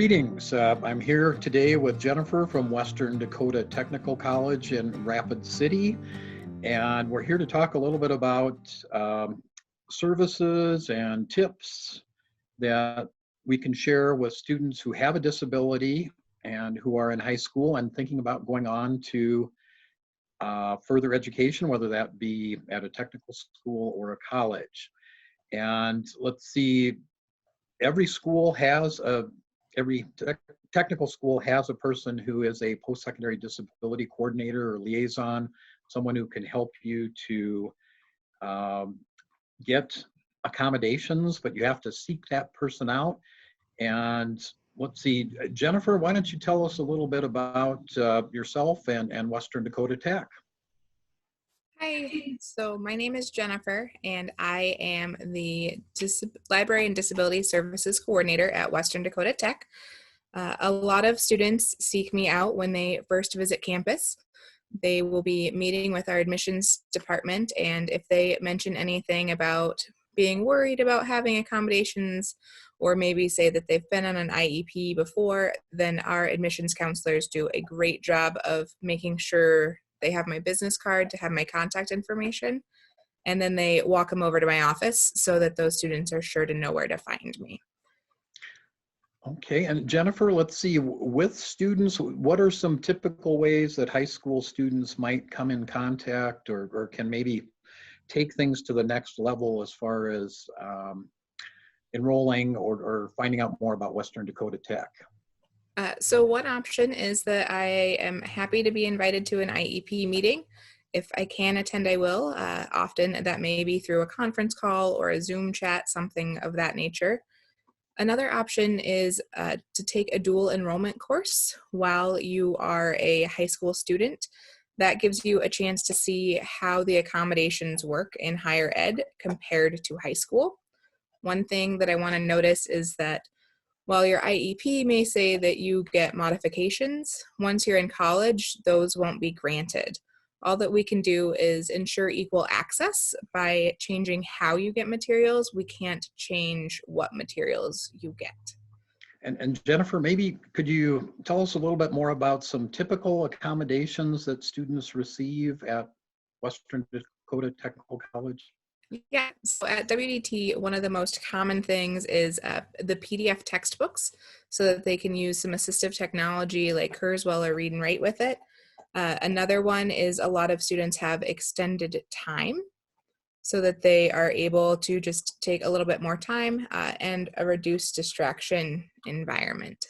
Greetings. I'm here today with Jennifer from Western Dakota Technical College in Rapid City, and we're here to talk a little bit about services and tips that we can share with students who have a disability and who are in high school and thinking about going on to further education, whether that be at a technical school or a college. And let's see, every school has every technical school has a person who is a post-secondary disability coordinator or liaison, someone who can help you to get accommodations, but you have to seek that person out. And let's see, Jennifer, why don't you tell us a little bit about yourself and Western Dakota Tech? Hi, so my name is Jennifer, and I am the Library and Disability Services Coordinator at Western Dakota Tech. A lot of students seek me out when they first visit campus. They will be meeting with our admissions department, and if they mention anything about being worried about having accommodations, or maybe say that they've been on an IEP before, then our admissions counselors do a great job of making sure they have my business card to have my contact information, and then they walk them over to my office so that those students are sure to know where to find me. Okay, and Jennifer, let's see, with students, what are some typical ways that high school students might come in contact or can maybe take things to the next level as far as enrolling or finding out more about Western Dakota Tech? So one option is that I am happy to be invited to an IEP meeting. If I can attend, I will. Often that may be through a conference call or a Zoom chat, something of that nature. Another option is to take a dual enrollment course while you are a high school student. That gives you a chance to see how the accommodations work in higher ed compared to high school. One thing that I want to notice is that while your IEP may say that you get modifications, once you're in college, those won't be granted. All that we can do is ensure equal access by changing how you get materials. We can't change what materials you get. And Jennifer, maybe could you tell us a little bit more about some typical accommodations that students receive at Western Dakota Technical College? Yeah, so at WDT, one of the most common things is the PDF textbooks so that they can use some assistive technology like Kurzweil or Read and Write with it. Another one is a lot of students have extended time so that they are able to just take a little bit more time and a reduced distraction environment.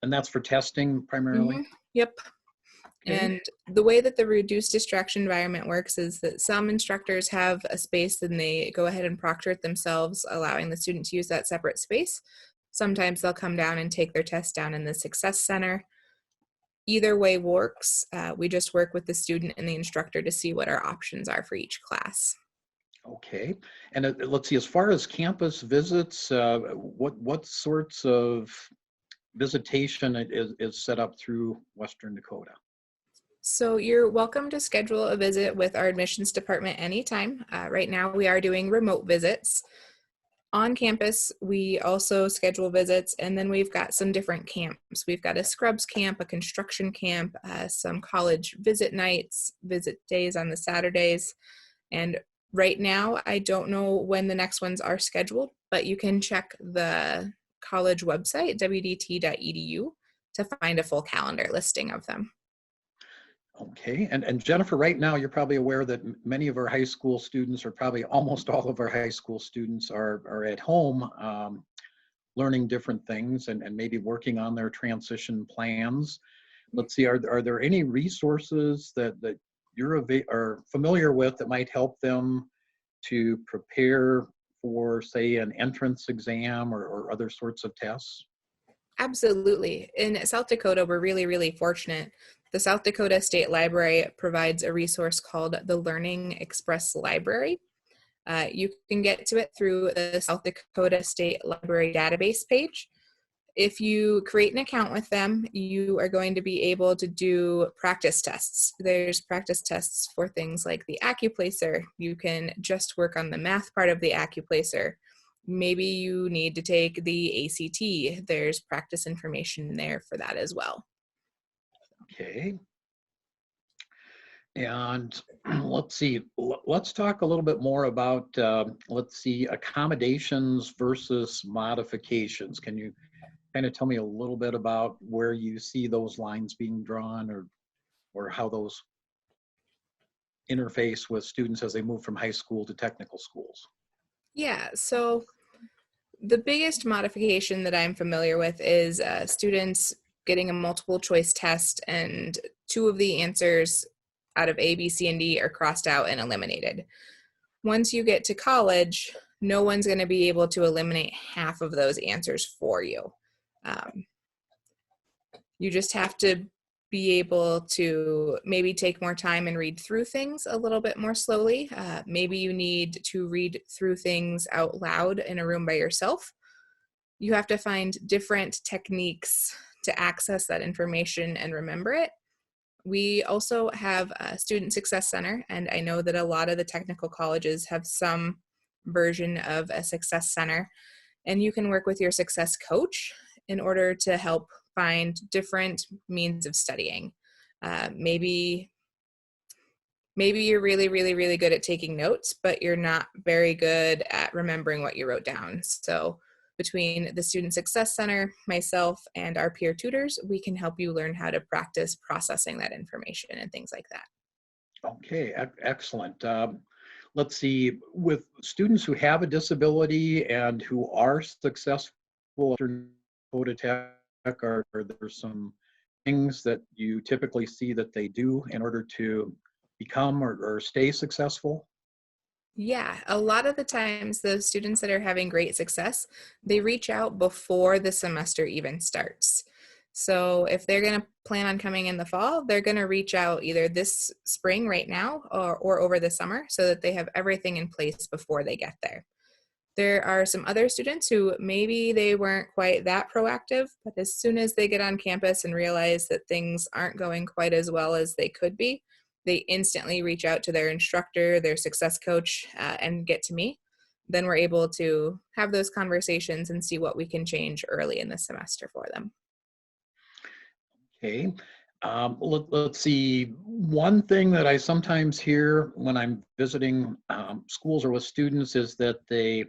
And that's for testing primarily? Yep. Okay. And the way that the reduced distraction environment works is that some instructors have a space and they go ahead and proctor it themselves, allowing the student to use that separate space. Sometimes they'll come down and take their test down in the Success Center. Either way works. We just work with the student and the instructor to see what our options are for each class. Okay. And let's see, as far as campus visits, what sorts of visitation is set up through Western Dakota? So you're welcome to schedule a visit with our admissions department anytime. Right now we are doing remote visits. On campus, we also schedule visits, and then we've got some different camps. We've got a scrubs camp, a construction camp, some college visit nights, visit days on the Saturdays. And right now, I don't know when the next ones are scheduled, but you can check the college website, wdt.edu, to find a full calendar listing of them. Okay, and Jennifer, right now you're probably aware that many of our high school students, or probably almost all of our high school students, are at home learning different things and maybe working on their transition plans. Let's see, are there any resources that you're are familiar with that might help them to prepare for, say, an entrance exam or other sorts of tests? Absolutely. In South Dakota, we're really, really fortunate. The South Dakota State Library provides a resource called the Learning Express Library. You can get to it through the South Dakota State Library database page. If you create an account with them, you are going to be able to do practice tests. There's practice tests for things like the AccuPlacer. You can just work on the math part of the AccuPlacer. Maybe you need to take the ACT. There's practice information there for that as well. Okay. And let's see, let's talk a little bit more about, let's see, accommodations versus modifications. Can you kind of tell me a little bit about where you see those lines being drawn, or how those interface with students as they move from high school to technical schools? Yeah, so the biggest modification that I'm familiar with is students getting a multiple choice test, and two of the answers out of A, B, C, and D are crossed out and eliminated. Once you get to college, no one's going to be able to eliminate half of those answers for you. Um, you just have to be able to maybe take more time and read through things a little bit more slowly. Maybe you need to read through things out loud in a room by yourself. You have to find different techniques to access that information and remember it. We also have a Student Success Center, and I know that a lot of the technical colleges have some version of a Success Center, and you can work with your success coach in order to help find different means of studying. Maybe you're really, really, really good at taking notes, but you're not very good at remembering what you wrote down. So between the Student Success Center, myself, and our peer tutors, we can help you learn how to practice processing that information and things like that. Okay, excellent. Let's see, with students who have a disability and who are successful after Dakota Tech, are there some things that you typically see that they do in order to become or stay successful? Yeah, a lot of the times, those students that are having great success, they reach out before the semester even starts. So if they're going to plan on coming in the fall, they're going to reach out either this spring right now or over the summer so that they have everything in place before they get there. There are some other students who maybe they weren't quite that proactive, but as soon as they get on campus and realize that things aren't going quite as well as they could be, they instantly reach out to their instructor, their success coach, and get to me. Then we're able to have those conversations and see what we can change early in the semester for them. Okay. Let's see. One thing that I sometimes hear when I'm visiting schools or with students is that they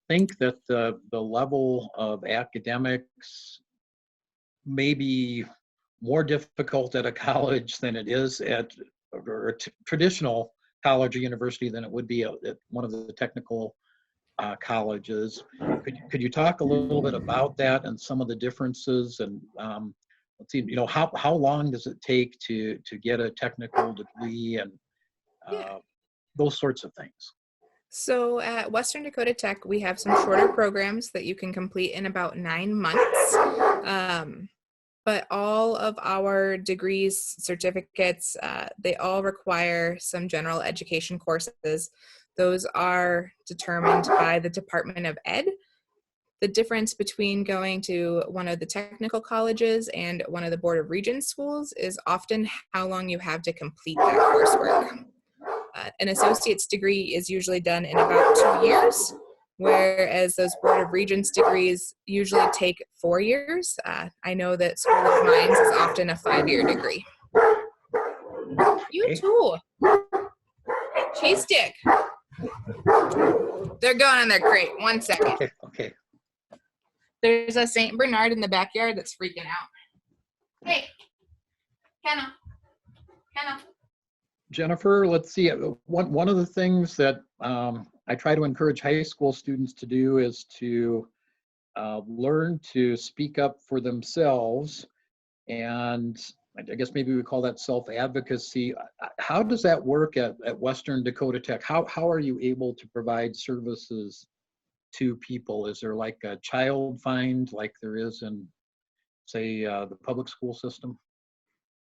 think that the level of academics may be more difficult at a college than it is at a traditional college or university than it would be at one of the technical colleges. Could you talk a little bit about that and some of the differences? And let's see, how long does it take to get a technical degree, and Yeah. uh, those sorts of things? So at Western Dakota Tech, we have some shorter programs that you can complete in about 9 months. But all of our degrees, certificates, they all require some general education courses. Those are determined by the Department of Ed. The difference between going to one of the technical colleges and one of the Board of Regents schools is often how long you have to complete that coursework. An associate's degree is usually done in about 2 years, whereas those Board of Regents degrees usually take 4 years. I know that School of Mines is often a 5-year degree. You Okay. too. Cheese stick. They're going in their crate. 1 second. Okay. Okay. There's a St. Bernard in the backyard that's freaking out. Hey, Kenna. Jennifer, let's see. One of the things that I try to encourage high school students to do is to learn to speak up for themselves, and I guess maybe we call that self-advocacy. How does that work at Western Dakota Tech? How are you able to provide services to people? Is there like a child find like there is in, say, the public school system?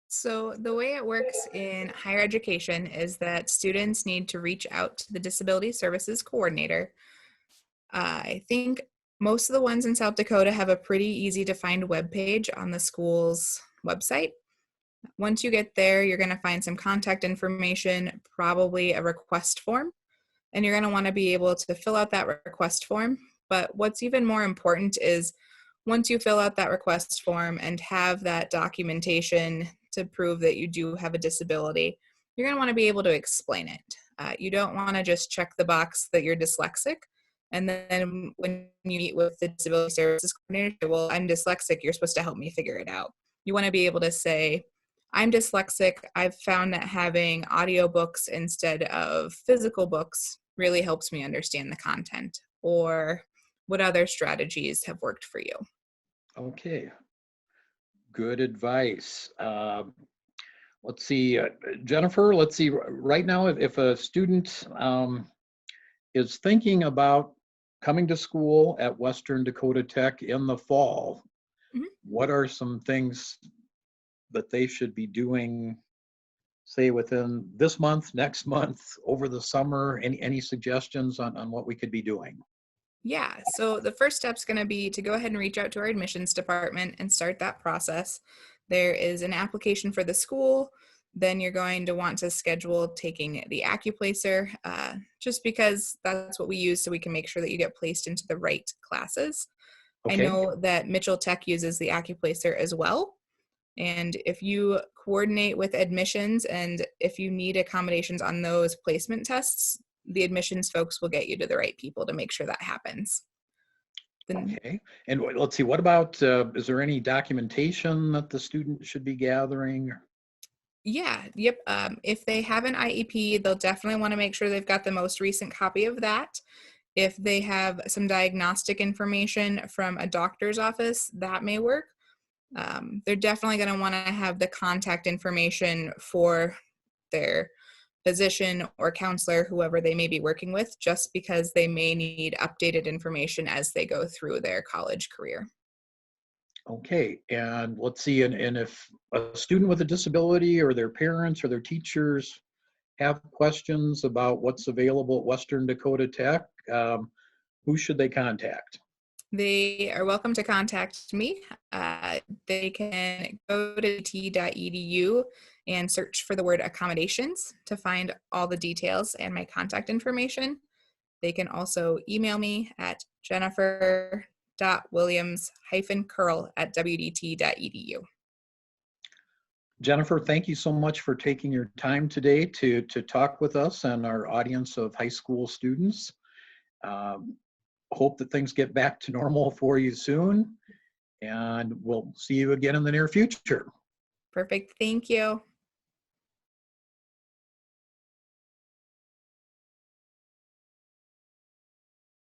So the way it works in higher education is that students need to reach out to the Disability Services Coordinator. I think most of the ones in South Dakota have a pretty easy to find webpage on the school's website. Once you get there, you're going to find some contact information, probably a request form, and you're going to want to be able to fill out that request form, But what's even more important is once you fill out that request form and have that documentation to prove that you do have a disability, you're going to want to be able to explain it. You don't want to just check the box that you're dyslexic. And then when you meet with the disability services coordinator, well, I'm dyslexic, you're supposed to help me figure it out. You want to be able to say, I'm dyslexic. I've found that having audiobooks instead of physical books really helps me understand the content. Or what other strategies have worked for you? Okay, good advice. Let's see, Jennifer, let's see, right now, if a student is thinking about coming to school at Western Dakota Tech in the fall, Mhm. what are some things that they should be doing, say within this month, next month, over the summer? Any suggestions on what we could be doing? Yeah, so the first step's going to be to go ahead and reach out to our admissions department and start that process. There is an application for the school. Then you're going to want to schedule taking the AccuPlacer, just because that's what we use so we can make sure that you get placed into the right classes. I Okay, know that Mitchell Tech uses the AccuPlacer as well. And if you coordinate with admissions and if you need accommodations on those placement tests, the admissions folks will get you to the right people to make sure that happens. Then, okay. And let's see, what about, is there any documentation that the student should be gathering? yeah, yep. If they have an IEP, they'll definitely want to make sure they've got the most recent copy of that. If they have some diagnostic information from a doctor's office, that may work. They're definitely going to want to have the contact information for their physician or counselor, whoever they may be working with, just because they may need updated information as they go through their college career. Okay, and let's see, and if a student with a disability or their parents or their teachers have questions about what's available at Western Dakota Tech, who should they contact? They are welcome to contact me. They can go to t.edu and search for the word accommodations to find all the details and my contact information. They can also email me at jennifer.williams-curl@wdt.edu. Jennifer, thank you so much for taking your time today to talk with us and our audience of high school students. Um, Hope that things get back to normal for you soon, and we'll see you again in the near future. Perfect. Thank you.